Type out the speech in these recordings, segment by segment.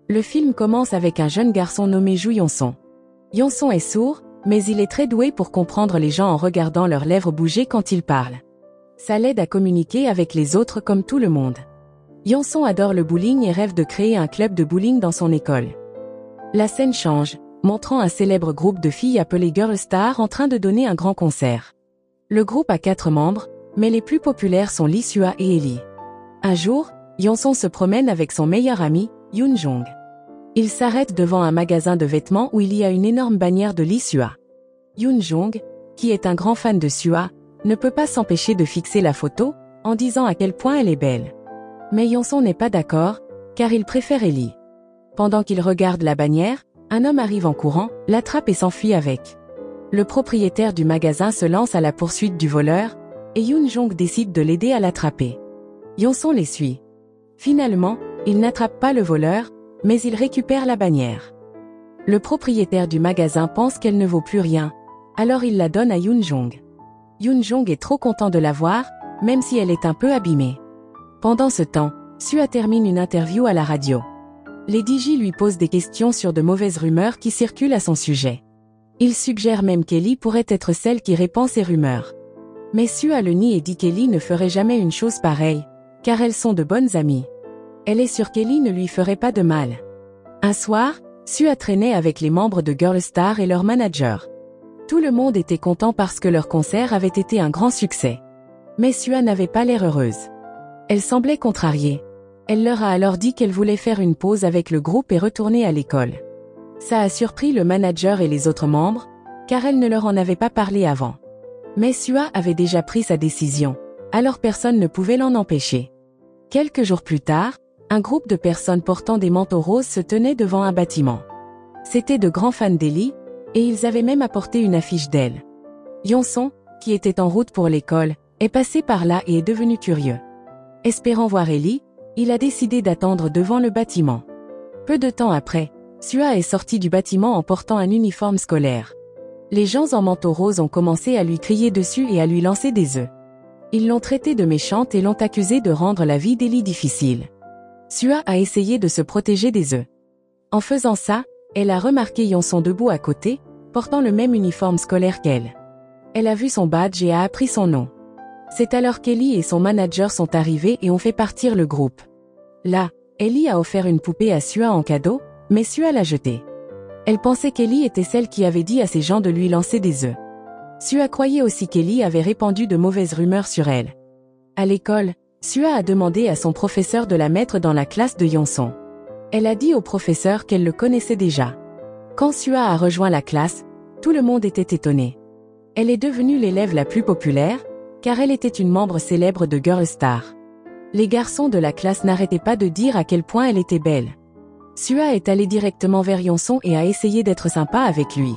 Le film commence avec un jeune garçon nommé Ju Yong-song. Yong-song est sourd, mais il est très doué pour comprendre les gens en regardant leurs lèvres bouger quand ils parlent. Ça l'aide à communiquer avec les autres comme tout le monde. Yong-song adore le bowling et rêve de créer un club de bowling dans son école. La scène change, montrant un célèbre groupe de filles appelé Girl Star en train de donner un grand concert. Le groupe a 4 membres, mais les plus populaires sont Lee Sua et Ellie. Un jour, Yong-song se promène avec son meilleur ami, Yoon Jong. Il s'arrête devant un magasin de vêtements où il y a une énorme bannière de Lee Sua. Yoon Jong, qui est un grand fan de Sua, ne peut pas s'empêcher de fixer la photo, en disant à quel point elle est belle. Mais Yong-song n'est pas d'accord, car il préfère Ellie. Pendant qu'il regarde la bannière, un homme arrive en courant, l'attrape et s'enfuit avec. Le propriétaire du magasin se lance à la poursuite du voleur, et Yoon Jong décide de l'aider à l'attraper. Yong-song les suit. Finalement, il n'attrape pas le voleur, mais il récupère la bannière. Le propriétaire du magasin pense qu'elle ne vaut plus rien, alors il la donne à Yoon Jong. Yoon Jong est trop content de la voir, même si elle est un peu abîmée. Pendant ce temps, Sua termine une interview à la radio. Les DJ lui posent des questions sur de mauvaises rumeurs qui circulent à son sujet. Il suggère même qu'Ellie pourrait être celle qui répand ces rumeurs. Mais Sua le nie et dit qu'Ellie ne ferait jamais une chose pareille, car elles sont de bonnes amies. Elle est sûre qu'Ellie ne lui ferait pas de mal. Un soir, Sua traînait avec les membres de Girl Star et leur manager. Tout le monde était content parce que leur concert avait été un grand succès. Mais Sua n'avait pas l'air heureuse. Elle semblait contrariée. Elle leur a alors dit qu'elle voulait faire une pause avec le groupe et retourner à l'école. Ça a surpris le manager et les autres membres, car elle ne leur en avait pas parlé avant. Mais Sua avait déjà pris sa décision, alors personne ne pouvait l'en empêcher. Quelques jours plus tard, un groupe de personnes portant des manteaux roses se tenait devant un bâtiment. C'étaient de grands fans d'Ellie, et ils avaient même apporté une affiche d'elle. Yong-song, qui était en route pour l'école, est passé par là et est devenu curieux. Espérant voir Ellie, il a décidé d'attendre devant le bâtiment. Peu de temps après, Sua est sorti du bâtiment en portant un uniforme scolaire. Les gens en manteau rose ont commencé à lui crier dessus et à lui lancer des œufs. Ils l'ont traitée de méchante et l'ont accusée de rendre la vie d'Ellie difficile. Sua a essayé de se protéger des œufs. En faisant ça, elle a remarqué Yong-song debout à côté, portant le même uniforme scolaire qu'elle. Elle a vu son badge et a appris son nom. C'est alors qu'Ellie et son manager sont arrivés et ont fait partir le groupe. Là, Ellie a offert une poupée à Sua en cadeau, mais Sua l'a jetée. Elle pensait qu'Ellie était celle qui avait dit à ces gens de lui lancer des œufs. Sua croyait aussi qu'Ellie avait répandu de mauvaises rumeurs sur elle. À l'école, Sua a demandé à son professeur de la mettre dans la classe de Yong-song. Elle a dit au professeur qu'elle le connaissait déjà. Quand Sua a rejoint la classe, tout le monde était étonné. Elle est devenue l'élève la plus populaire, car elle était une membre célèbre de Girl Star. Les garçons de la classe n'arrêtaient pas de dire à quel point elle était belle. Sua est allée directement vers Yong-song et a essayé d'être sympa avec lui.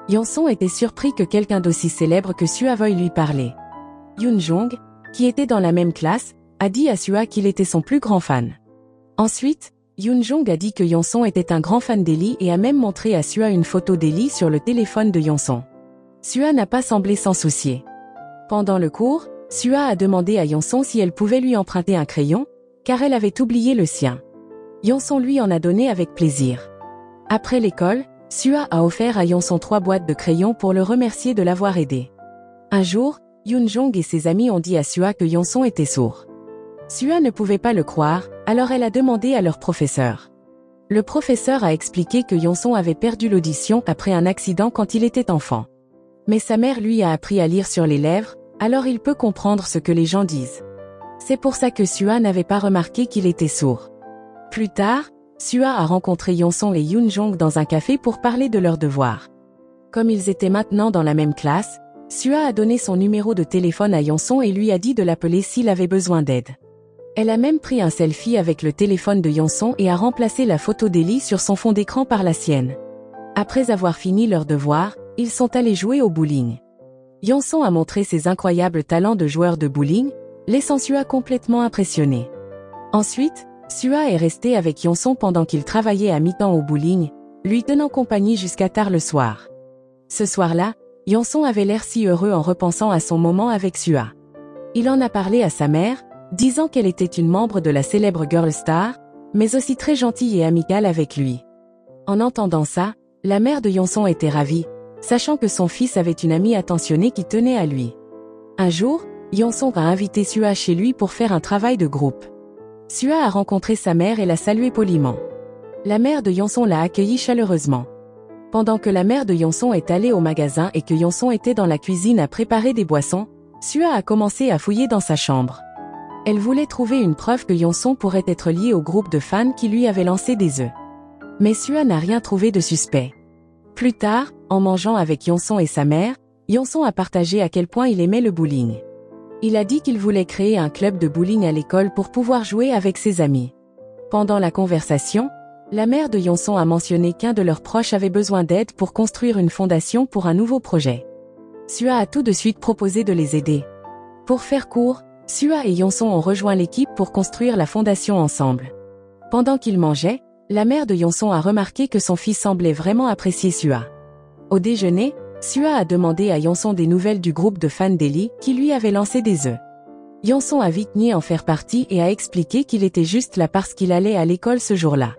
Yong-song était surpris que quelqu'un d'aussi célèbre que Sua veuille lui parler. Yoon Jong, qui était dans la même classe, a dit à Sua qu'il était son plus grand fan. Ensuite, Yoon Jong a dit que Yong-song était un grand fan d'Ellie et a même montré à Sua une photo d'Ellie sur le téléphone de Yong-song. Sua n'a pas semblé s'en soucier. Pendant le cours, Sua a demandé à Yong-song si elle pouvait lui emprunter un crayon, car elle avait oublié le sien. Yong-song lui en a donné avec plaisir. Après l'école, Sua a offert à Yong-song 3 boîtes de crayons pour le remercier de l'avoir aidé. Un jour, Yoon Jong et ses amis ont dit à Sua que Yong-song était sourd. Sua ne pouvait pas le croire, alors elle a demandé à leur professeur. Le professeur a expliqué que Yong-song avait perdu l'audition après un accident quand il était enfant. Mais sa mère lui a appris à lire sur les lèvres, alors il peut comprendre ce que les gens disent. C'est pour ça que Sua n'avait pas remarqué qu'il était sourd. Plus tard, Sua a rencontré Yong-song et Yoon Jong dans un café pour parler de leurs devoirs. Comme ils étaient maintenant dans la même classe, Sua a donné son numéro de téléphone à Yong-song et lui a dit de l'appeler s'il avait besoin d'aide. Elle a même pris un selfie avec le téléphone de Yong-song et a remplacé la photo d'Ellie sur son fond d'écran par la sienne. Après avoir fini leurs devoirs, ils sont allés jouer au bowling. Yong-song a montré ses incroyables talents de joueur de bowling, laissant Sua complètement impressionnée. Ensuite, Sua est restée avec Yong-song pendant qu'il travaillait à mi-temps au bowling, lui tenant compagnie jusqu'à tard le soir. Ce soir-là, Yong-song avait l'air si heureux en repensant à son moment avec Sua. Il en a parlé à sa mère, disant qu'elle était une membre de la célèbre Girl Star, mais aussi très gentille et amicale avec lui. En entendant ça, la mère de Yonson était ravie, sachant que son fils avait une amie attentionnée qui tenait à lui. Un jour, Yonson a invité Sua chez lui pour faire un travail de groupe. Sua a rencontré sa mère et l'a saluée poliment. La mère de Yonson l'a accueilli chaleureusement. Pendant que la mère de Yonson est allée au magasin et que Yonson était dans la cuisine à préparer des boissons, Sua a commencé à fouiller dans sa chambre. Elle voulait trouver une preuve que Yonson pourrait être lié au groupe de fans qui lui avait lancé des œufs. Mais Sua n'a rien trouvé de suspect. Plus tard, en mangeant avec Yonson et sa mère, Yonson a partagé à quel point il aimait le bowling. Il a dit qu'il voulait créer un club de bowling à l'école pour pouvoir jouer avec ses amis. Pendant la conversation, la mère de Yonson a mentionné qu'un de leurs proches avait besoin d'aide pour construire une fondation pour un nouveau projet. Sua a tout de suite proposé de les aider. Pour faire court, Sua et Yonson ont rejoint l'équipe pour construire la fondation ensemble. Pendant qu'ils mangeaient, la mère de Yonson a remarqué que son fils semblait vraiment apprécier Sua. Au déjeuner, Sua a demandé à Yonson des nouvelles du groupe de fans d'Ellie qui lui avait lancé des œufs. Yonson a vite nié en faire partie et a expliqué qu'il était juste là parce qu'il allait à l'école ce jour-là.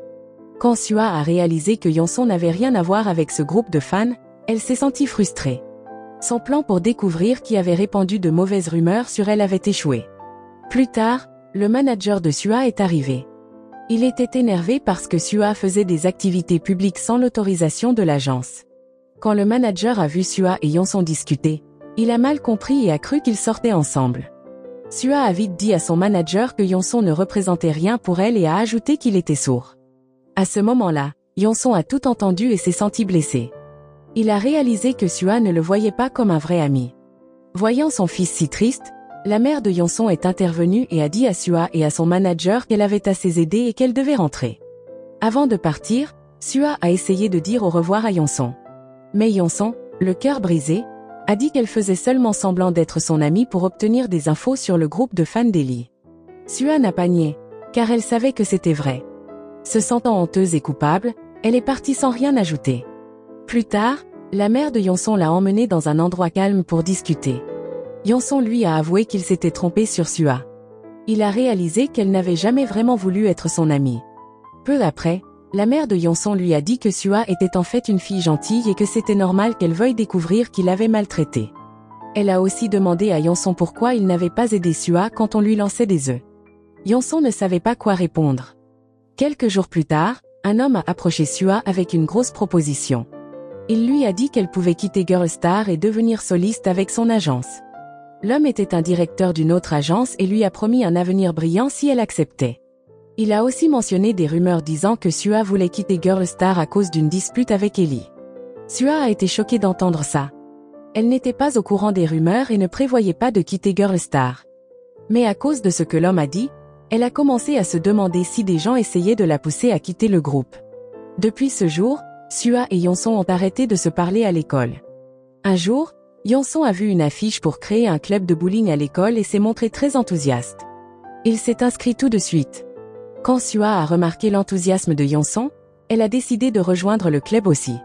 Quand Sua a réalisé que Yonson n'avait rien à voir avec ce groupe de fans, elle s'est sentie frustrée. Son plan pour découvrir qui avait répandu de mauvaises rumeurs sur elle avait échoué. Plus tard, le manager de Sua est arrivé. Il était énervé parce que Sua faisait des activités publiques sans l'autorisation de l'agence. Quand le manager a vu Sua et Yonson discuter, il a mal compris et a cru qu'ils sortaient ensemble. Sua a vite dit à son manager que Yonson ne représentait rien pour elle et a ajouté qu'il était sourd. À ce moment-là, Yonson a tout entendu et s'est senti blessé. Il a réalisé que Sua ne le voyait pas comme un vrai ami. Voyant son fils si triste, la mère de Yonson est intervenue et a dit à Sua et à son manager qu'elle avait assez aidé et qu'elle devait rentrer. Avant de partir, Sua a essayé de dire au revoir à Yonson. Mais Yonson, le cœur brisé, a dit qu'elle faisait seulement semblant d'être son amie pour obtenir des infos sur le groupe de fans d'Ellie. Sua n'a pas nié, car elle savait que c'était vrai. Se sentant honteuse et coupable, elle est partie sans rien ajouter. Plus tard, la mère de Yonson l'a emmenée dans un endroit calme pour discuter. Yonson lui a avoué qu'il s'était trompé sur Sua. Il a réalisé qu'elle n'avait jamais vraiment voulu être son amie. Peu après, la mère de Yonson lui a dit que Sua était en fait une fille gentille et que c'était normal qu'elle veuille découvrir qu'il l'avait maltraitée. Elle a aussi demandé à Yonson pourquoi il n'avait pas aidé Sua quand on lui lançait des œufs. Yonson ne savait pas quoi répondre. Quelques jours plus tard, un homme a approché Sua avec une grosse proposition. Il lui a dit qu'elle pouvait quitter Girl Star et devenir soliste avec son agence. L'homme était un directeur d'une autre agence et lui a promis un avenir brillant si elle acceptait. Il a aussi mentionné des rumeurs disant que Sua voulait quitter Girl Star à cause d'une dispute avec Ellie. Sua a été choquée d'entendre ça. Elle n'était pas au courant des rumeurs et ne prévoyait pas de quitter Girl Star. Mais à cause de ce que l'homme a dit, elle a commencé à se demander si des gens essayaient de la pousser à quitter le groupe. Depuis ce jour, Sua et Yonson ont arrêté de se parler à l'école. Un jour, Yonson a vu une affiche pour créer un club de bowling à l'école et s'est montré très enthousiaste. Il s'est inscrit tout de suite. Quand Sua a remarqué l'enthousiasme de Yonson, elle a décidé de rejoindre le club aussi.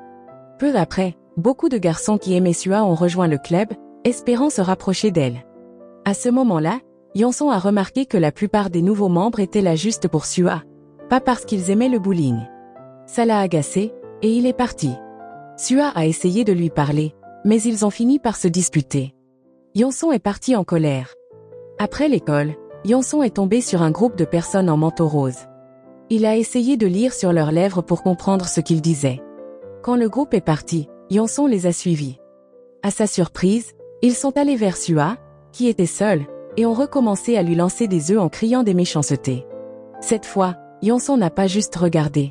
Peu après, beaucoup de garçons qui aimaient Sua ont rejoint le club, espérant se rapprocher d'elle. À ce moment-là, Yonson a remarqué que la plupart des nouveaux membres étaient là juste pour Sua, pas parce qu'ils aimaient le bowling. Ça l'a agacé, et il est parti. Sua a essayé de lui parler, mais ils ont fini par se disputer. Yonson est parti en colère. Après l'école, Yonson est tombé sur un groupe de personnes en manteau rose. Il a essayé de lire sur leurs lèvres pour comprendre ce qu'ils disaient. Quand le groupe est parti, Yonson les a suivis. À sa surprise, ils sont allés vers Sua, qui était seule, et ont recommencé à lui lancer des œufs en criant des méchancetés. Cette fois, Yonson n'a pas juste regardé.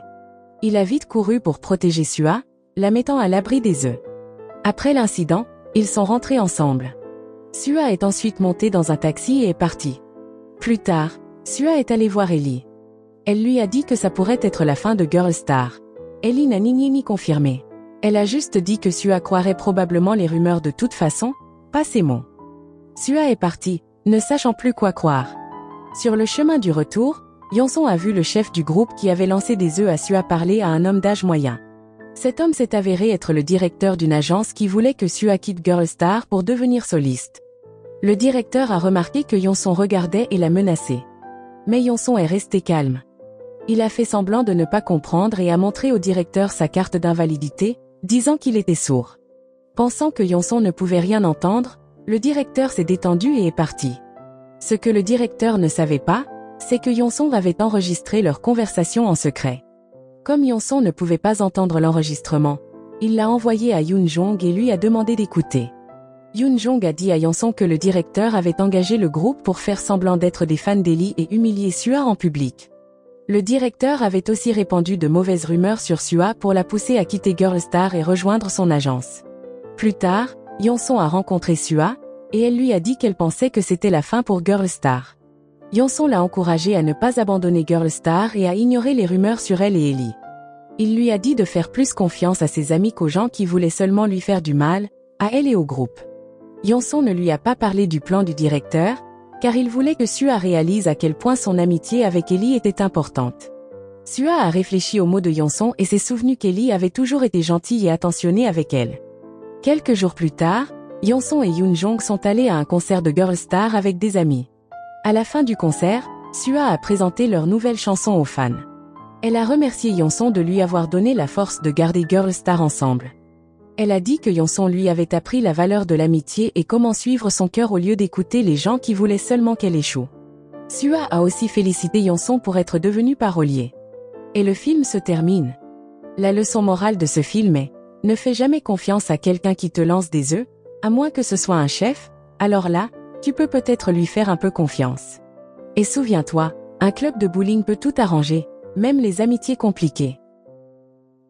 Il a vite couru pour protéger Sua, la mettant à l'abri des œufs. Après l'incident, ils sont rentrés ensemble. Sua est ensuite montée dans un taxi et est partie. Plus tard, Sua est allée voir Ellie. Elle lui a dit que ça pourrait être la fin de Girl Star. Ellie n'a ni confirmé. Elle a juste dit que Sua croirait probablement les rumeurs de toute façon, pas ses mots. Sua est partie, ne sachant plus quoi croire. Sur le chemin du retour, Yonson a vu le chef du groupe qui avait lancé des œufs à Sua parler à un homme d'âge moyen. Cet homme s'est avéré être le directeur d'une agence qui voulait que Sua quitte Girl Star pour devenir soliste. Le directeur a remarqué que Yonson regardait et l'a menacé. Mais Yonson est resté calme. Il a fait semblant de ne pas comprendre et a montré au directeur sa carte d'invalidité, disant qu'il était sourd. Pensant que Yonson ne pouvait rien entendre, le directeur s'est détendu et est parti. Ce que le directeur ne savait pas, c'est que Yonson avait enregistré leur conversation en secret. Comme Yonson ne pouvait pas entendre l'enregistrement, il l'a envoyé à Yoon Jong et lui a demandé d'écouter. Yoon Jong a dit à Yonson que le directeur avait engagé le groupe pour faire semblant d'être des fans d'Ellie et humilier Sua en public. Le directeur avait aussi répandu de mauvaises rumeurs sur Sua pour la pousser à quitter Girlstar et rejoindre son agence. Plus tard, Yonson a rencontré Sua, et elle lui a dit qu'elle pensait que c'était la fin pour Girlstar. Yonson l'a encouragée à ne pas abandonner Girlstar et à ignorer les rumeurs sur elle et Ellie. Il lui a dit de faire plus confiance à ses amis qu'aux gens qui voulaient seulement lui faire du mal, à elle et au groupe. Yonson ne lui a pas parlé du plan du directeur, car il voulait que Sua réalise à quel point son amitié avec Ellie était importante. Sua a réfléchi aux mots de Yonson et s'est souvenu qu'Ellie avait toujours été gentille et attentionnée avec elle. Quelques jours plus tard, Yonson et Yoon Jong sont allés à un concert de Girlstar avec des amis. À la fin du concert, Sua a présenté leur nouvelle chanson aux fans. Elle a remercié Yonson de lui avoir donné la force de garder Girlstar ensemble. Elle a dit que Yonson lui avait appris la valeur de l'amitié et comment suivre son cœur au lieu d'écouter les gens qui voulaient seulement qu'elle échoue. Sua a aussi félicité Yonson pour être devenu parolier. Et le film se termine. La leçon morale de ce film est: ne fais jamais confiance à quelqu'un qui te lance des œufs, à moins que ce soit un chef, alors là, tu peux peut-être lui faire un peu confiance. Et souviens-toi, un club de bowling peut tout arranger, même les amitiés compliquées.